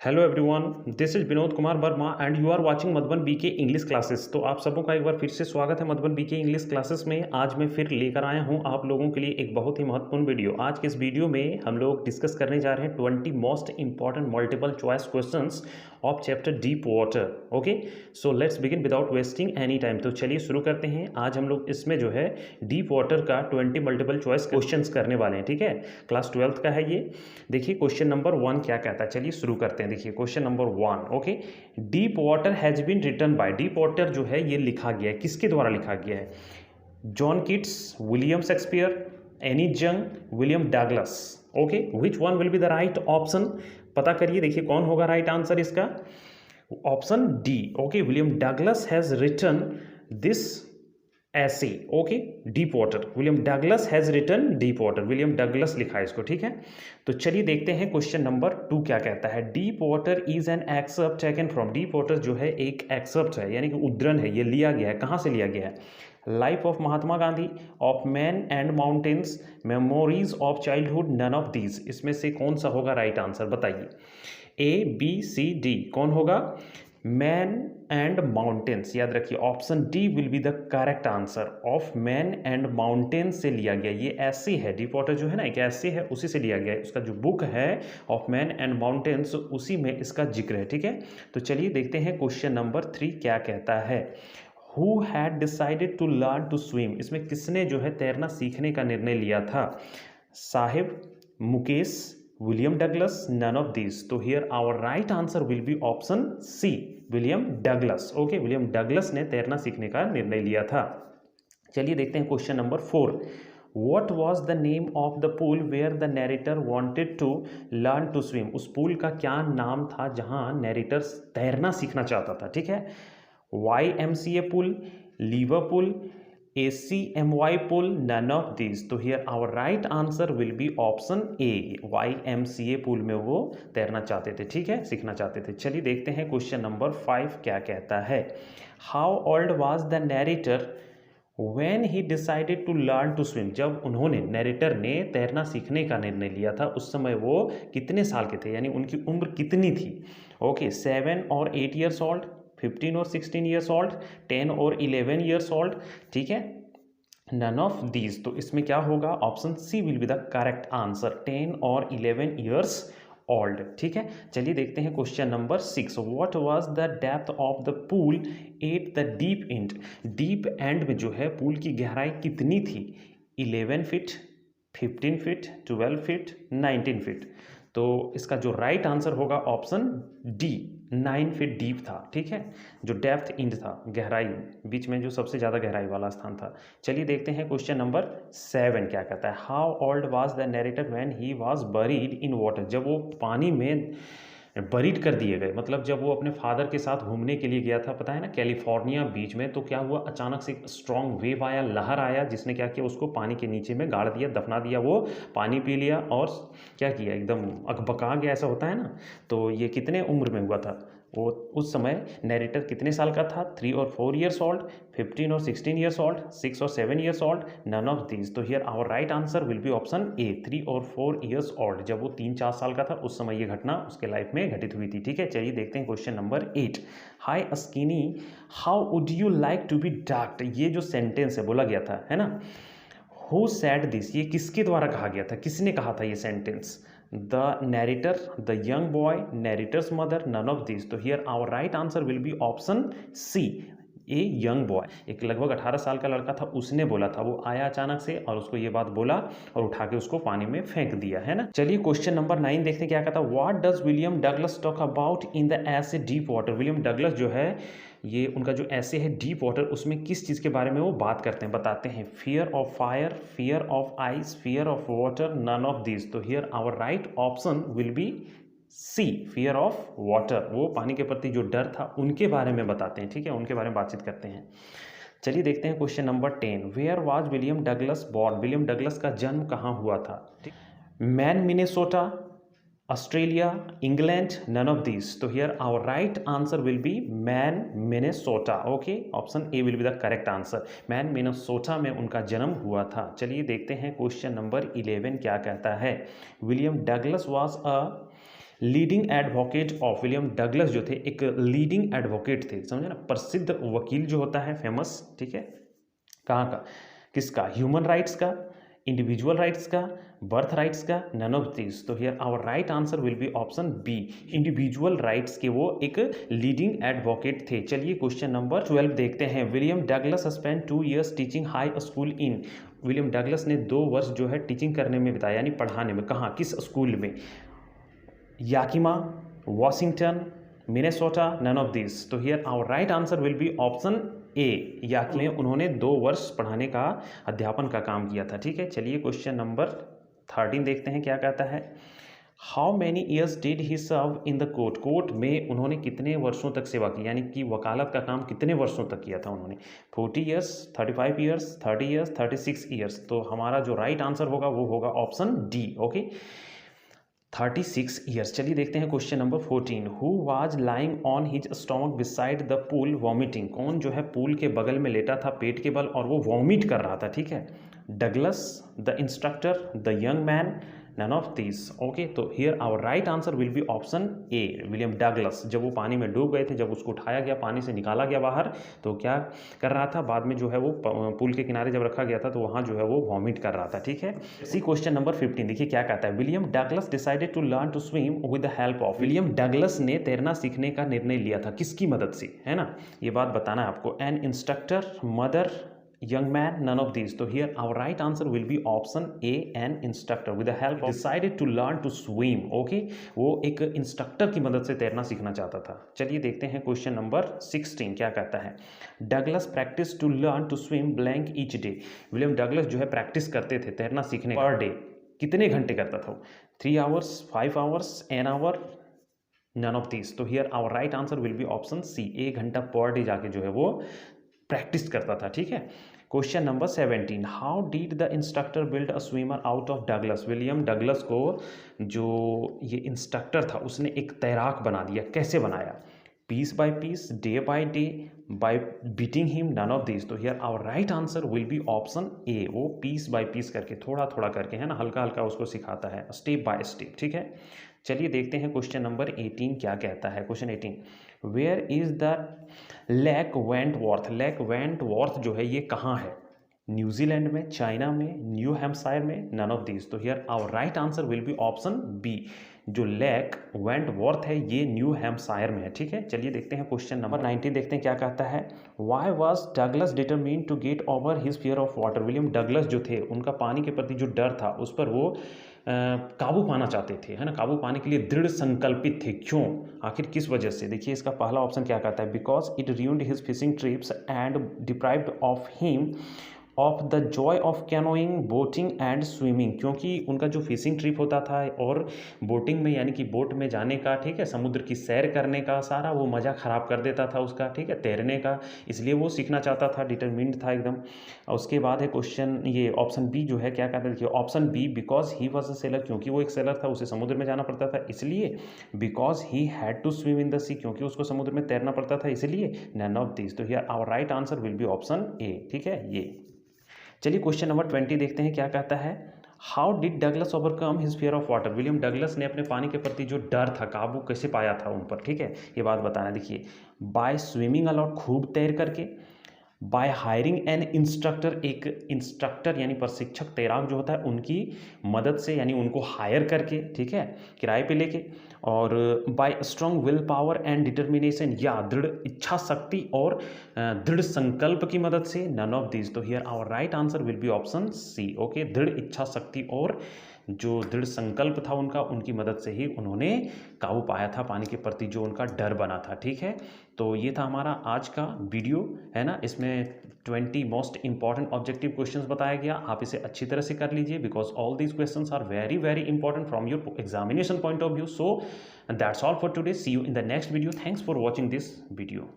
Hello everyone, this is Vinod Kumar Verma and you are watching Madhuban BK English classes. तो आप सबों का एक बार फिर से स्वागत है मधुबन बीके इंग्लिश क्लासेस में। आज मैं फिर लेकर आया हूं आप लोगों के लिए एक बहुत ही महत्वपूर्ण वीडियो। आज के इस वीडियो में हम लोग डिस्कस करने जा रहे हैं 20 most important multiple choice questions of chapter deep water. Okay, so let's begin without wasting any time. तो चलिए शुरू करते हैं। आज हम लोग इसमें जो है डीप वाटर का 20 मल्टीपल चॉइस क्वेश्चंस करने वाले हैं। ठीक है, क्लास 12th का है ये। देखिए क्वेश्चन नंबर 1 क्या कहता है, चलिए शुरू करते हैं। देखिए question number 1, okay, deep water has been written by. Deep water जो है ये लिखा गया है, किसके द्वारा लिखा गया है? John Keats, William Shakespeare, Annie Jung, William Douglas. Okay, which one will be the right option? पता करिए, देखिए कौन होगा राइट आंसर इसका। Option D, okay, William Douglas has written this ऐसे। Okay, deep water, William Douglas has written deep water, William Douglas लिखा है इसको। ठीक है, तो चलिए देखते हैं क्वेश्चन नंबर 2 क्या कहता है। Deep water is an excerpt taken from. Deep water जो है एक एक्सर्प्ट है, यानी कि उद्धरण है, ये लिया गया है। कहाँ से लिया गया है? Life of Mahatma Gandhi, of man and mountains, memories of childhood, none of these. इसमें से कौन सा होगा राइट आंसर, बताइए। ए, बी, सी, डी, कौन होगा? मैन एंड माउंटेन्स, याद रखिए option D will be the correct answer. Of man and mountains से लिया गया, ये ऐसे है, डीप वाटर जो है ना एक ऐसे है, उसी से लिया गया है। उसका जो बुक है ऑफ मैन एंड माउंटेन्स, उसी में इसका जिक्र है। ठीक है, तो चलिए देखते हैं क्वेश्चन नंबर 3 क्या कहता है। Who had decided to learn to swim. इसमें किसने जो है तैरना सीखने का निर्णय लिया था? Sahib, Mukesh, William Douglas, none of this. तो here our right answer will be option C, William Douglas. Okay, William Douglas ने तैरना सीखने का निर्णय लिया था। चलिए देखते हैं question number 4। What was the name of the pool where the narrator wanted to learn to swim? उस पूल का क्या नाम था जहां नैरेटर तैरना सीखना चाहता था? ठीक है, YMCA pool, Liverpool, ACMY pool, none of these. तो here our right answer will be option A, YMCA pool में वो तैरना चाहते थे। ठीक है, सीखना चाहते थे। चलिए देखते हैं क्वेश्चन नंबर 5 क्या कहता है। How old was the narrator when he decided to learn to swim? जब उन्होंने, नैरेटर ने तैरना सीखने का निर्णय लिया था, उस समय वो कितने साल के थे, यानी उनकी उम्र कितनी थी? ओके, 7 और 8 ईयर्स ओल्ड, 15 और 16 ईयर्स ओल्ड, 10 और 11 ईयर्स ओल्ड। ठीक है, नन ऑफ दीज। तो इसमें क्या होगा? Option C will be the correct answer, 10 और 11 ईयर्स ओल्ड। ठीक है, चलिए देखते हैं question number 6। What was the depth of the pool at the deep and. Deep and में जो है पूल की गहराई कितनी थी? 11 फीट, 15 फीट, 12 फीट, 19 फीट। तो इसका जो राइट आंसर होगा ऑप्शन डी, 9 फीट डीप था। ठीक है, जो डेप्थ इंड था, गहराई, बीच में जो सबसे ज़्यादा गहराई वाला स्थान था। चलिए देखते हैं क्वेश्चन नंबर 7 क्या कहता है। How old was the narrator when he was buried in water. जब वो पानी में बरीड कर दिए गए, मतलब जब वो अपने फादर के साथ घूमने के लिए गया था, पता है ना, कैलिफोर्निया बीच में, तो क्या हुआ, अचानक से एक स्ट्रॉन्ग वेव आया, लहर आया, जिसने क्या किया, उसको पानी के नीचे में गाड़ दिया, दफना दिया। वो पानी पी लिया और क्या किया, एकदम अकबका गया, ऐसा होता है ना। तो ये कितने उम्र में हुआ था? वो उस समय नैरेटर कितने साल का था? 3 और 4 ईयर्स ओल्ड, 15 और 16 ईयर्स ओल्ड, 6 और 7 years old, none of these. तो here our right answer will be option A, 3 और 4 ईयर्स ओल्ड। जब वो 3-4 साल का था, उस समय ये घटना उसके लाइफ में घटित हुई थी। ठीक है, चलिए देखते हैं question number 8। Hi skinny, how would you like to be ducked. ये जो सेंटेंस है बोला गया था, है ना, हु सेड दिस, ये किसके द्वारा कहा गया था, किसने कहा था ये sentence? The narrator, the young boy, narrator's mother, none of this. तो here our right answer will be option C, a young boy. एक लगभग 18 साल का लड़का था, उसने बोला था, वो आया अचानक से और उसको ये बात बोला और उठा के उसको पानी में फेंक दिया, है ना। चलिए क्वेश्चन नंबर 9 देखते हैं क्या कहता है। What does William Douglas talk about in the ऐसे डीप वाटर। विलियम डगलस जो है, ये उनका जो ऐसे है डीप वाटर, उसमें किस चीज़ के बारे में वो बात करते हैं, बताते हैं। Fear of fire, fear of ice, fear of water, none of this. तो here our right option will be C, fear of water. वो पानी के प्रति जो डर था उनके बारे में बताते हैं। ठीक है, उनके बारे में बातचीत करते हैं। चलिए देखते हैं question number 10। Where was William Douglas born. William Douglas का जन्म कहाँ हुआ था? Maine, Minnesota, Australia, England, none of this. तो here our right answer will be Maine, Minnesota. Okay, option A will be the correct answer. Maine, Minnesota में उनका जन्म हुआ था। चलिए देखते हैं क्वेश्चन नंबर 11 क्या कहता है। William Douglas was a leading advocate of William Douglas जो थे एक लीडिंग एडवोकेट थे, समझे ना, प्रसिद्ध वकील जो होता है, फेमस, ठीक है, कहाँ का, किसका, ह्यूमन राइट्स का, इंडिविजुअल राइट्स का, बर्थ राइट्स का, नन ऑफ दिस। तो here our right answer will be option B, individual rights के वो एक लीडिंग एडवोकेट थे। चलिए क्वेश्चन नंबर 12 देखते हैं। William Douglas spend 2 years teaching high school इन, विलियम डगलस ने 2 वर्ष जो है टीचिंग करने में बिताया, यानी पढ़ाने में, कहाँ, किस स्कूल में, Yakima, Washington, Minnesota, none of this. तो here our right answer will be option A, याकी में उन्होंने 2 वर्ष पढ़ाने का, अध्यापन का काम किया था, ठीक है। चलिए क्वेश्चन नंबर 13 देखते हैं क्या कहता है। How many years did he serve in the court, court में उन्होंने कितने वर्षों तक सेवा की, यानी कि वकालत का काम कितने वर्षों तक किया था उन्होंने, 40 years, 35 years, 30 years, 36 years। तो हमारा जो राइट आंसर होगा वो होगा ऑप्शन डी, ओके, 36 ईयर्स। चलिए देखते हैं question number 14। Who was lying on his stomach beside the pool vomiting, कौन जो है पूल के बगल में लेटा था पेट के बल और वो वॉमिट कर रहा था, ठीक है। Douglas, the instructor, the young man, none of this, okay. तो here our right answer will be option A, William Douglas. जब वो पानी में डूब गए थे, जब उसको उठाया गया, पानी से निकाला गया बाहर, तो क्या कर रहा था, बाद में जो है वो पूल के किनारे जब रखा गया था तो वहाँ जो है वो वॉमिट कर रहा था, ठीक है। इसी क्वेश्चन नंबर 15 देखिए क्या कहता है। William Douglas decided to learn to swim with the help of, William Douglas ने तैरना सीखने का निर्णय लिया था, किसकी मदद से, है ना, ये बात बताना है आपको। N instructor, mother, young man, none of these। तो here our right answer will be option A, an instructor with the help of decided to learn to swim, okay। वो एक इंस्ट्रक्टर की मदद से तैरना सीखना चाहता था। चलिए देखते हैं क्वेश्चन नंबर 16 क्या कहता है। Douglas practice to learn to swim blank each day, William Douglas जो है प्रैक्टिस करते थे तैरना सीखने पर डे, कितने घंटे करता था, 3 hours, 5 hours, an hour, none of these। तो here our right answer will be option C, 1 घंटा पर डे जाके जो है वो प्रैक्टिस करता था, ठीक है। Question number 17। How did the instructor build a swimmer out of Douglas, William Douglas को जो ये इंस्ट्रक्टर था उसने एक तैराक बना दिया, कैसे बनाया, piece by piece, day by day, by beating him, none of this. तो here our right answer will be option A, वो पीस बाय पीस करके, थोड़ा थोड़ा करके, है ना, हल्का हल्का उसको सिखाता है, स्टेप बाय स्टेप, ठीक है। चलिए देखते हैं क्वेश्चन नंबर 18 क्या कहता है। Question 18, where is the lake Wentworth, lake Wentworth जो है ये कहाँ है, न्यूजीलैंड में, चाइना में, न्यू हैम्पशायर में, नन ऑफ दिस। तो here our right answer will be option B, जो लेक वेंटवॉर्थ है ये न्यू हैम्पशायर में है, ठीक है। चलिए देखते हैं क्वेश्चन नंबर 19 देखते हैं क्या कहता है। Why was Douglas determined to get over his fear of water, William Douglas जो थे उनका पानी के प्रति जो डर था उस पर वो काबू पाना चाहते थे, है ना, काबू पाने के लिए दृढ़ संकल्पित थे, क्यों, आखिर किस वजह से। देखिए इसका पहला ऑप्शन क्या कहता है, because it ruined his fishing trips and deprived of him of the Joy of canoeing, boating and swimming, क्योंकि उनका जो फिशिंग ट्रिप होता था और बोटिंग में यानी कि बोट में जाने का, ठीक है, समुद्र की सैर करने का सारा वो मज़ा ख़राब कर देता था उसका, ठीक है, तैरने का, इसलिए वो सीखना चाहता था, डिटरमिन्ड था एकदम। उसके बाद है क्वेश्चन ये ऑप्शन बी जो है क्या कहते हैं, देखिए option B, because he was a sailor, क्योंकि वो एक सेलर था, उसे समुद्र में जाना पड़ता था इसलिए, because he had to swim in the sea, क्योंकि उसको समुद्र में तैरना पड़ता था इसलिए, नन ऑफ दिस। तो here our right answer will be option A, ठीक है ये। चलिए क्वेश्चन नंबर 20 देखते हैं क्या कहता है। How did Douglas overcome his fear of water, William Douglas ने अपने पानी के प्रति जो डर था काबू कैसे पाया था उन पर, ठीक है, ये बात बताना। देखिए बाय स्विमिंग अलॉट, खूब तैर करके, बाय हायरिंग एन इंस्ट्रक्टर, एक इंस्ट्रक्टर यानी प्रशिक्षक तैराक जो होता है उनकी मदद से, यानी उनको हायर करके, ठीक है, किराए पे लेके, और bye strong will power and determination, या दृढ़ इच्छा शक्ति और दृढ़ संकल्प की मदद से, नन ऑफ दिस। तो here our right answer will be option C, okay, दृढ़ इच्छा शक्ति और जो दृढ़ संकल्प था उनका, उनकी मदद से ही उन्होंने काबू पाया था पानी के प्रति जो उनका डर बना था, ठीक है। तो ये था हमारा आज का वीडियो, है ना, इसमें 20 मोस्ट इंपॉर्टेंट ऑब्जेक्टिव क्वेश्चंस बताया गया, आप इसे अच्छी तरह से कर लीजिए, because all these questions are very very important from your examination point of view. So that's all for today, see you in the next video, thanks for watching this video.